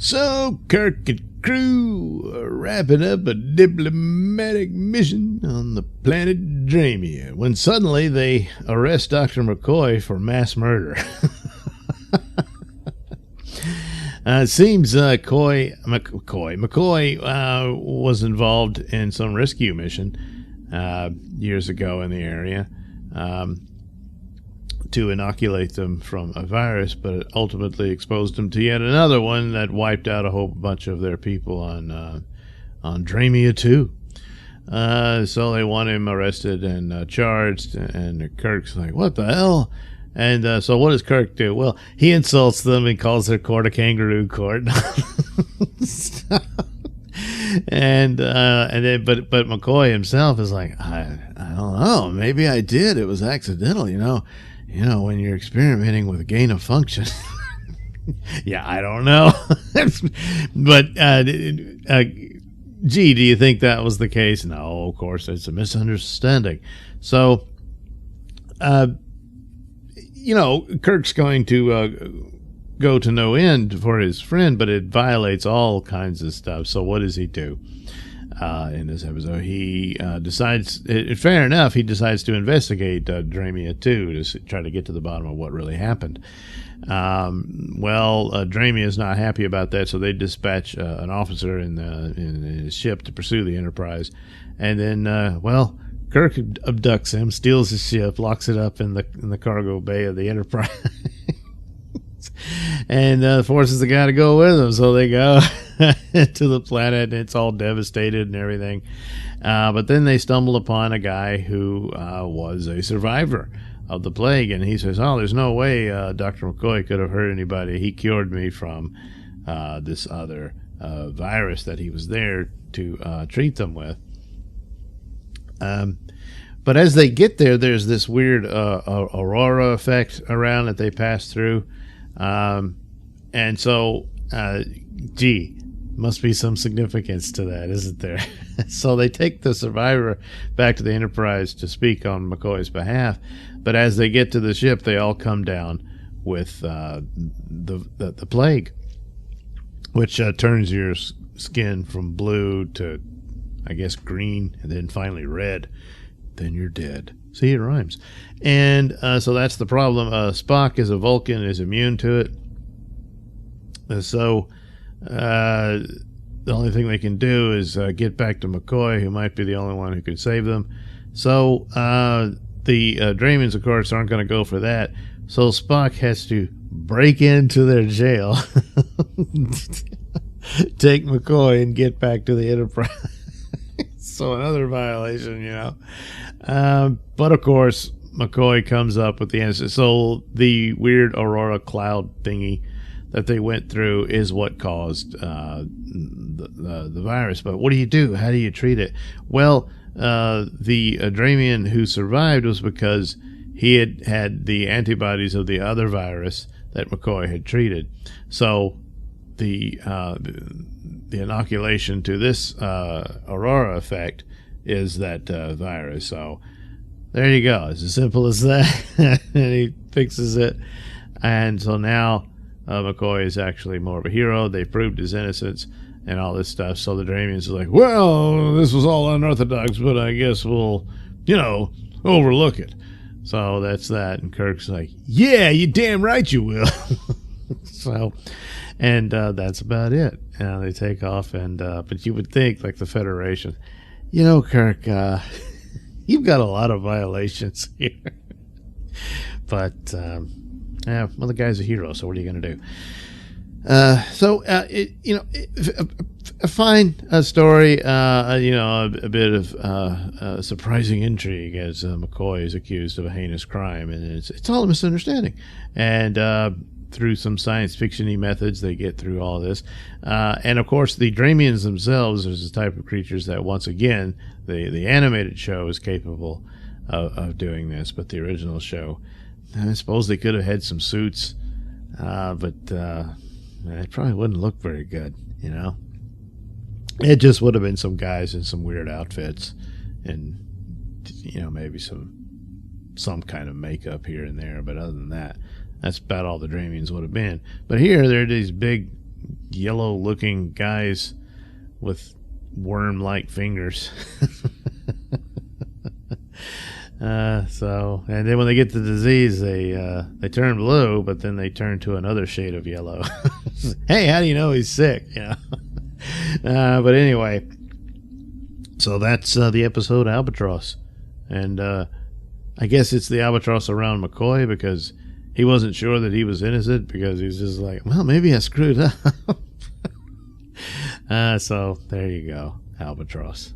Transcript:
So Kirk and crew are wrapping up a diplomatic mission on the planet Dramia when suddenly they arrest Dr. McCoy for mass murder. It seems McCoy was involved in some rescue mission years ago in the area to inoculate them from a virus, but it ultimately exposed them to yet another one that wiped out a whole bunch of their people on Dramia too. So they want him arrested and charged, and Kirk's like, what the hell? And so what does Kirk do? Well, he insults them and calls their court a kangaroo court. and then but McCoy himself is like, I don't know, maybe I did. It was accidental, you know, when you're experimenting with gain of function. Yeah, I don't know. But gee, do you think that was the case? No, of course, it's a misunderstanding. So Kirk's going to go to no end for his friend, but it violates all kinds of stuff. So what does he do in this episode? He decides, fair enough, he decides to investigate Dramia too, to try to get to the bottom of what really happened. Dramia is not happy about that, so they dispatch an officer in his ship to pursue the Enterprise. And then, Kirk abducts him, steals his ship, locks it up in the cargo bay of the Enterprise, and forces the guy to go with him. So they go to the planet, and it's all devastated and everything. But then they stumble upon a guy who was a survivor of the plague, and he says, "Oh, there's no way Dr. McCoy could have hurt anybody. He cured me from this other virus that he was there to treat them with." But as they get there, there's this weird aurora effect around that they pass through. And so, must be some significance to that, isn't there? So they take the survivor back to the Enterprise to speak on McCoy's behalf. But as they get to the ship, they all come down with the plague, which turns your skin from blue to, I guess, green, and then finally red. Then you're dead. See, it rhymes. And so that's the problem. Spock is a Vulcan, is immune to it. So the only thing they can do is get back to McCoy, who might be the only one who could save them. So the Dramians, of course, aren't going to go for that. So Spock has to break into their jail, take McCoy, and get back to the Enterprise. So another violation, but of course McCoy comes up with the answer. So the weird aurora cloud thingy that they went through is what caused the virus. But what do you do? How do you treat it? Well, the Dramian who survived was because he had the antibodies of the other virus that McCoy had treated. So the inoculation to this aurora effect is that virus. So there you go. It's as simple as that. And he fixes it. And so now McCoy is actually more of a hero. They proved his innocence and all this stuff. So the Dramians are like, well, this was all unorthodox, but I guess we'll, overlook it. So that's that. And Kirk's like, yeah, you damn right you will. So... And that's about it. They take off, and but you would think, like the Federation, Kirk, you've got a lot of violations here. But the guy's a hero. So what are you going to do? A fine story. A bit of surprising intrigue as McCoy is accused of a heinous crime, and it's all a misunderstanding. And through some science fiction-y methods, they get through all this. And, of course, the Dramians themselves is a type of creatures that, once again, the animated show is capable of doing this. But the original show, I suppose they could have had some suits, but it probably wouldn't look very good, It just would have been some guys in some weird outfits and, maybe some kind of makeup here and there. But other than that, that's about all the Dramians would have been. But here, they're these big, yellow looking guys with worm-like fingers. And then when they get the disease, they turn blue, but then they turn to another shade of yellow. Hey, how do you know he's sick? But anyway, so that's the episode Albatross. And I guess it's the albatross around McCoy because he wasn't sure that he was innocent, because he's just like, well, maybe I screwed up. So there you go, Albatross.